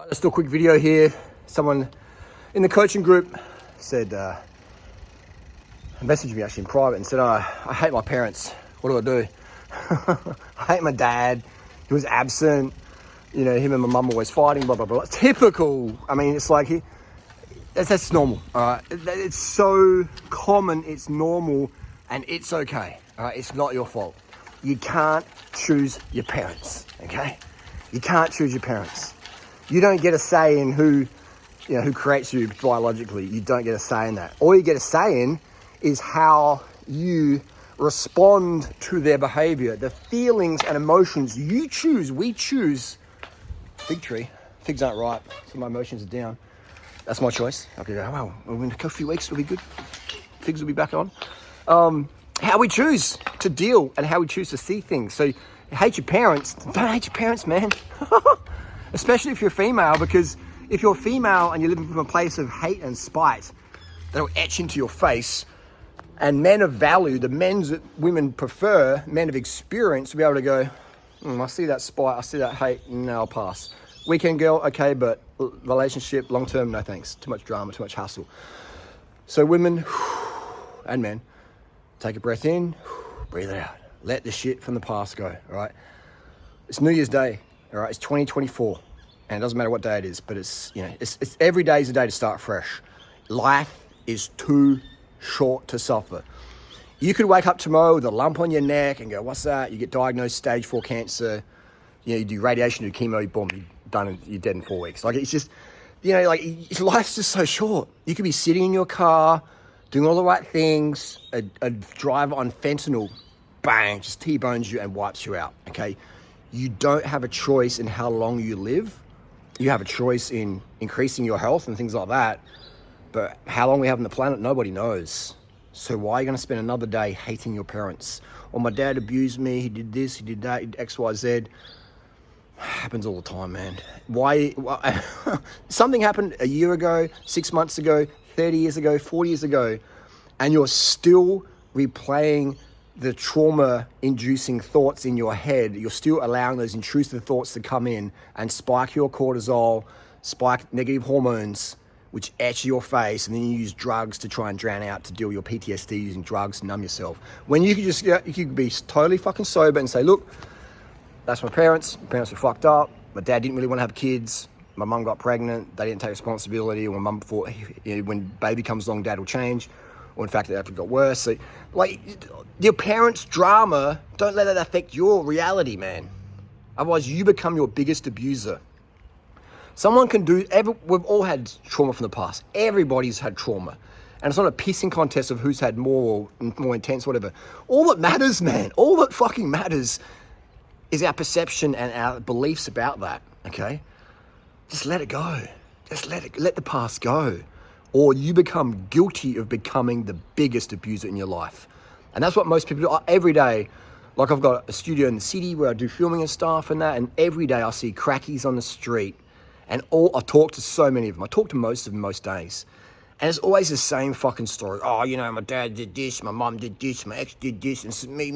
Let's do a quick video here. Someone in the coaching group said, messaged me actually in private and said, I hate my parents. What do? I hate my dad. He was absent. You know, him and my mum always fighting, blah, blah, blah. Typical. I mean, it's like, that's normal, all right? It's so common, it's normal, and it's okay, all right? It's not your fault. You can't choose your parents, okay? You can't choose your parents. You don't get a say in who creates you biologically. You don't get a say in that. All you get a say in is how you respond to their behavior, the feelings and emotions you choose. We choose. Fig tree. Figs aren't ripe, so my emotions are down. That's my choice. I could go, well, in a few weeks it'll be good. Figs will be back on. How we choose to deal and how we choose to see things. So, hate your parents. Don't hate your parents, man. Especially if you're female, because if you're female and you're living from a place of hate and spite, that'll etch into your face. And men of value, the men that women prefer, men of experience, to be able to go, I see that spite, I see that hate, no, I'll pass. Weekend girl, okay, but relationship, long term, no thanks. Too much drama, too much hustle. So women and men, take a breath in, breathe it out. Let the shit from the past go, all right? It's New Year's Day, all right? It's 2024, and it doesn't matter what day it is, but it's every day is a day to start fresh. Life is too short to suffer. You could wake up tomorrow with a lump on your neck and go, what's that? You get diagnosed stage 4 cancer, you do radiation, do chemo, boom, you're dead in 4 weeks. Like, it's just, life's just so short. You could be sitting in your car, doing all the right things, a driver on fentanyl, bang, just T-bones you and wipes you out, okay? You don't have a choice in how long you live. You have a choice in increasing your health and things like that. But how long we have on the planet, nobody knows. So why are you going to spend another day hating your parents? Or my dad abused me, he did this, he did that, X, Y, Z. Happens all the time, man. Why? Something happened a year ago, 6 months ago, 30 years ago, 40 years ago, and you're still replaying the trauma-inducing thoughts in your head. You're still allowing those intrusive thoughts to come in and spike your cortisol, spike negative hormones, which etch your face, and then you use drugs to try and drown out, to deal with your PTSD using drugs to numb yourself. When you could be totally fucking sober and say, look, that's my parents. My parents were fucked up. My dad didn't really want to have kids. My mum got pregnant. They didn't take responsibility. Or my mum thought, when baby comes along, dad will change. Or in fact, it actually got worse. So, your parents' drama, don't let that affect your reality, man. Otherwise, you become your biggest abuser. Someone can we've all had trauma from the past. Everybody's had trauma. And it's not a pissing contest of who's had more intense, whatever. All that matters, man, all that fucking matters is our perception and our beliefs about that, okay? Just let it go. Just let the past go. Or you become guilty of becoming the biggest abuser in your life. And that's what most people do every day. Like, I've got a studio in the city where I do filming and stuff and that, and every day I see crackies on the street. And I talk to so many of them. I talk to most of them most days. And it's always the same fucking story. Oh, my dad did this, my mom did this, my ex did this, and it's me.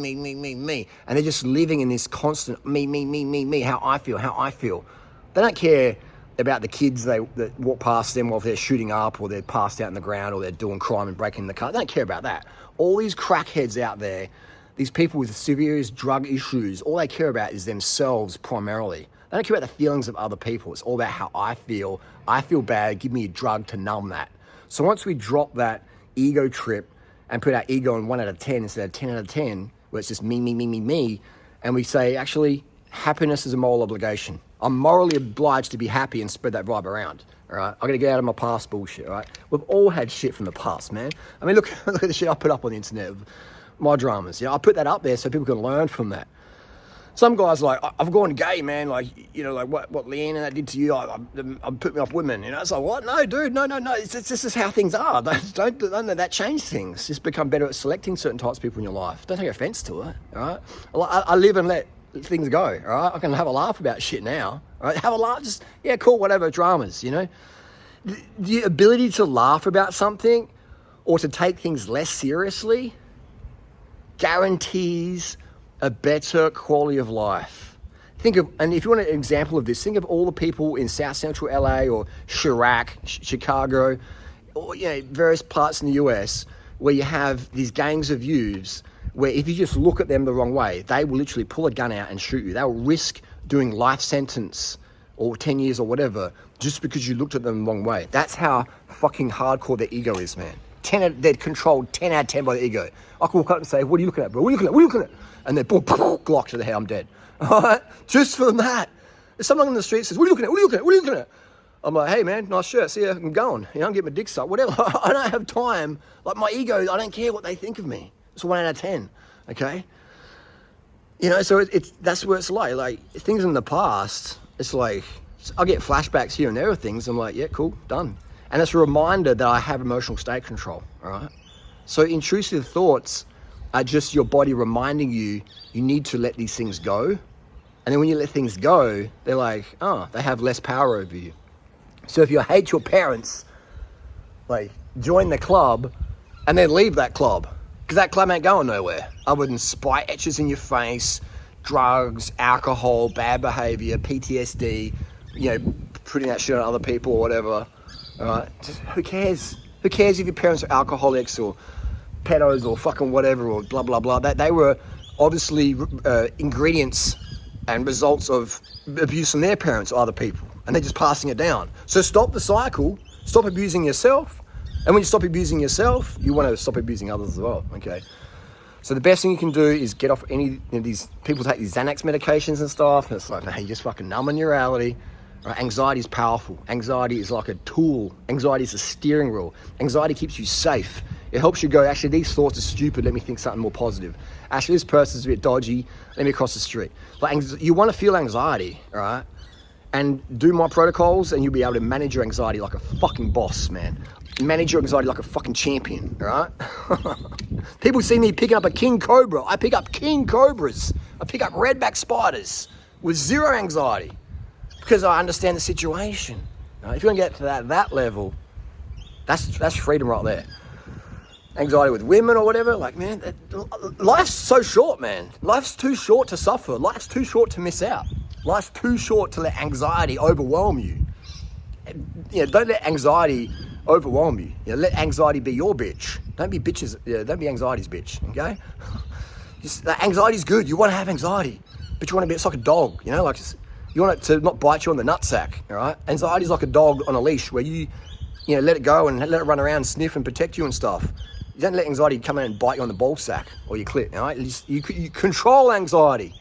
And they're just living in this constant me, how I feel. They don't care about the kids that walk past them while they're shooting up, or they're passed out in the ground, or they're doing crime and breaking the car. They don't care about that. All these crackheads out there, these people with serious drug issues, all they care about is themselves primarily. They don't care about the feelings of other people. It's all about how I feel. I feel bad. Give me a drug to numb that. So once we drop that ego trip and put our ego in 1 out of 10 instead of 10 out of 10, where it's just me, and we say, actually, happiness is a moral obligation. I'm morally obliged to be happy and spread that vibe around, all right? I got to get out of my past bullshit, all right? We've all had shit from the past, man. I mean, look at the shit I put up on the internet of my dramas. I put that up there so people can learn from that. Some guys I've gone gay, man. Like what Leanne and that did to you, I put me off women. It's like, what? No, dude, no. This is how things are. Don't let that change things. Just become better at selecting certain types of people in your life. Don't take offense to it, all right? I live and let things go, all right? I can have a laugh about shit now, all right? Have a laugh, just, yeah, cool, whatever, dramas, The ability to laugh about something or to take things less seriously guarantees a better quality of life. and if you want an example of this, think of all the people in South Central LA or Chirac, Chicago, or various parts in the US where you have these gangs of youths where if you just look at them the wrong way, they will literally pull a gun out and shoot you. They'll risk doing life sentence or 10 years or whatever just because you looked at them the wrong way. That's how fucking hardcore their ego is, man. They're controlled 10 out of 10 by the ego. I can walk up and say, what are you looking at, bro? What are you looking at? What are you looking at? And they're boom, Glock to the head, I'm dead. All right? Just for that. If someone on the street says, what are you looking at? What are you looking at? What are you looking at? I'm like, hey, man, nice shirt. See ya, I'm going. I'm getting my dick sucked, whatever. I don't have time. Like, my ego, I don't care what they think of me. It's 1 out of 10, okay? So that's where it's like. Like, things in the past, it's like, I get flashbacks here and there of things. I'm like, yeah, cool, done. And it's a reminder that I have emotional state control, all right? So intrusive thoughts are just your body reminding you need to let these things go. And then when you let things go, they're like, oh, they have less power over you. So if you hate your parents, like, join the club and then leave that club, because that club ain't going nowhere other than spite etches in your face, drugs, alcohol, bad behavior, PTSD, putting that shit on other people or whatever. All right, who cares? Who cares if your parents are alcoholics or pedos or fucking whatever or blah, blah, blah. They were obviously ingredients and results of abuse from their parents or other people, and they're just passing it down. So stop the cycle, stop abusing yourself, and when you stop abusing yourself, you want to stop abusing others as well, okay? So the best thing you can do is get off any of these, people take these Xanax medications and stuff, and it's like, nah, you just fucking numb in your reality. Right? Anxiety is powerful. Anxiety is like a tool. Anxiety is a steering wheel. Anxiety keeps you safe. It helps you go, actually, these thoughts are stupid. Let me think something more positive. Actually, this person's a bit dodgy. Let me cross the street. Like, you want to feel anxiety, all right? And do my protocols, and you'll be able to manage your anxiety like a fucking boss, man. Manage your anxiety like a fucking champion, all right? People see me picking up a king cobra. I pick up king cobras. I pick up redback spiders with zero anxiety. Because I understand the situation. If you want to get to that level, that's freedom right there. Anxiety with women or whatever, like, man, life's so short, man. Life's too short to suffer. Life's too short to miss out. Life's too short to let anxiety overwhelm you. Don't let anxiety overwhelm you. Let anxiety be your bitch. Don't be bitches. Don't be anxiety's bitch. Okay? Anxiety's good. You want to have anxiety, but you want to be. It's like a dog. Like. You want it to not bite you on the nutsack, all right? Anxiety is like a dog on a leash where you let it go and let it run around, sniff and protect you and stuff. You don't let anxiety come in and bite you on the ball sack or your clit, all right? You control anxiety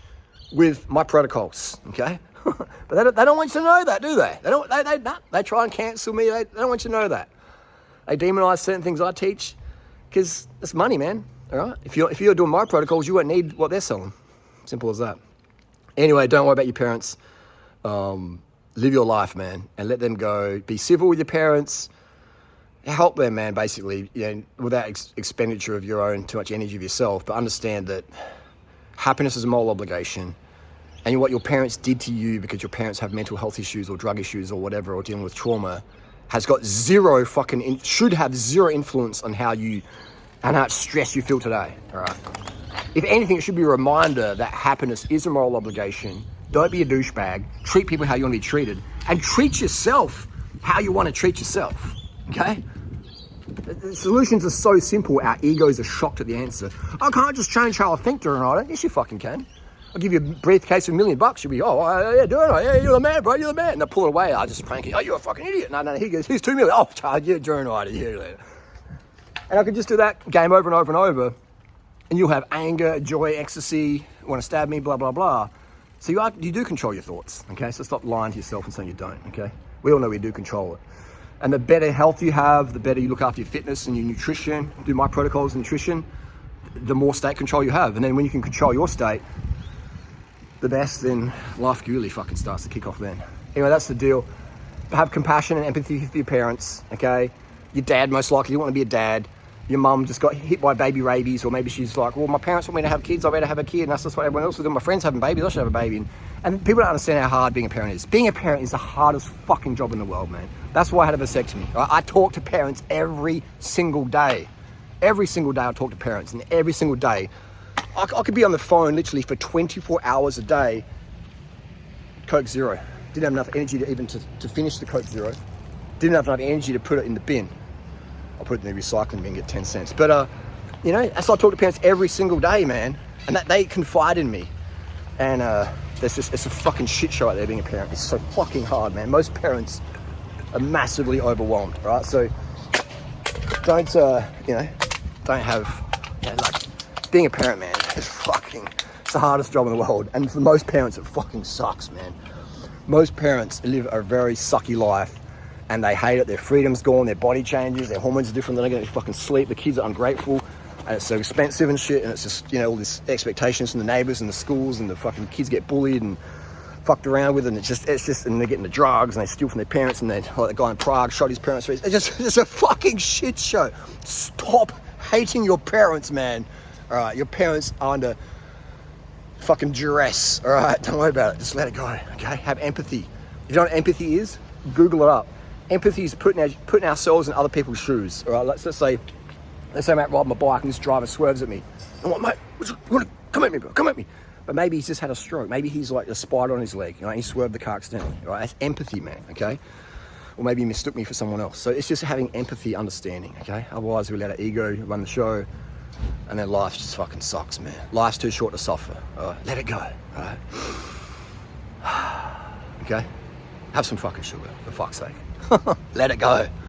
with my protocols, okay? But they don't want you to know that, do they? They try and cancel me. They don't want you to know that. They demonize certain things I teach because it's money, man, all right? If you're doing my protocols, you won't need what they're selling. Simple as that. Anyway, don't worry about your parents. Live your life, man, and let them go. Be civil with your parents. Help them, man, basically, without expenditure of your own, too much energy of yourself. But understand that happiness is a moral obligation. And what your parents did to you because your parents have mental health issues or drug issues or whatever, or dealing with trauma, has got should have zero influence on how much stress you feel today, all right? If anything, it should be a reminder that happiness is a moral obligation. Don't be a douchebag. Treat people how you want to be treated. And treat yourself how you want to treat yourself. Okay? The solutions are so simple, our egos are shocked at the answer. I can't just change how I think, Durianrider. Yes, you fucking can. I'll give you a briefcase of $1 million. You'll be, yeah, Durianrider, yeah, you're the man, bro, you're the man. And they'll pull it away. I'll just prank you. Oh, you're a fucking idiot. No, he goes, here's $2 million. Oh, you're Durianrider, yeah. And I could just do that game over and over and over. And you'll have anger, joy, ecstasy, want to stab me, blah, blah, blah. So you do control your thoughts, okay? So stop lying to yourself and saying you don't, okay? We all know we do control it. And the better health you have, the better you look after your fitness and your nutrition, do my protocols of nutrition, the more state control you have. And then when you can control your state, the best, then life really fucking starts to kick off then. Anyway, that's the deal. Have compassion and empathy for your parents, okay? Your dad, most likely, you want to be a dad. Your mum just got hit by baby rabies, or maybe she's like, well, my parents want me to have kids, I better have a kid, and that's just what everyone else is doing. My friends having babies, I should have a baby. And people don't understand how hard being a parent is. Being a parent is the hardest fucking job in the world, man. That's why I had a vasectomy. Right? I talk to parents every single day. Every single day I talk to parents, and every single day I could be on the phone literally for 24 hours a day Coke Zero. Didn't have enough energy to even to finish the Coke Zero. Didn't have enough energy to put it in the bin. I'll put it in the recycling bin, get 10 cents. But, you know, that's why I talk to parents every single day, man. And that they confide in me. And it's a fucking shit show out there being a parent. It's so fucking hard, man. Most parents are massively overwhelmed, right? So don't, you know, don't have, you know, like, being a parent, man, it's the hardest job in the world. And for most parents, it fucking sucks, man. Most parents live a very sucky life and they hate it. Their freedom's gone, their body changes, their hormones are different, they're not getting fucking sleep, the kids are ungrateful, and it's so expensive and shit, and it's just, you know, all this expectations from the neighbors and the schools, and the fucking kids get bullied and fucked around with, and it's just, and they're getting the drugs, and they steal from their parents, and they, like the guy in Prague shot his parents. It's just a fucking shit show. Stop hating your parents, man. All right, your parents are under fucking duress. All right, don't worry about it. Just let it go. Okay, have empathy. If you know what empathy is, Google it up. Empathy is putting ourselves in other people's shoes. All right, let's say I'm out riding my bike and this driver swerves at me. I'm like, mate, you want to come at me, bro? Come at me. But maybe he's just had a stroke. Maybe he's like a spider on his leg. You know, he swerved the car accidentally. All right, that's empathy, man. Okay. Or maybe he mistook me for someone else. So it's just having empathy, understanding. Okay. Otherwise, we let our ego run the show. And then life just fucking sucks, man. Life's too short to suffer. Let it go, all right? Okay? Have some fucking sugar, for fuck's sake. Let it go.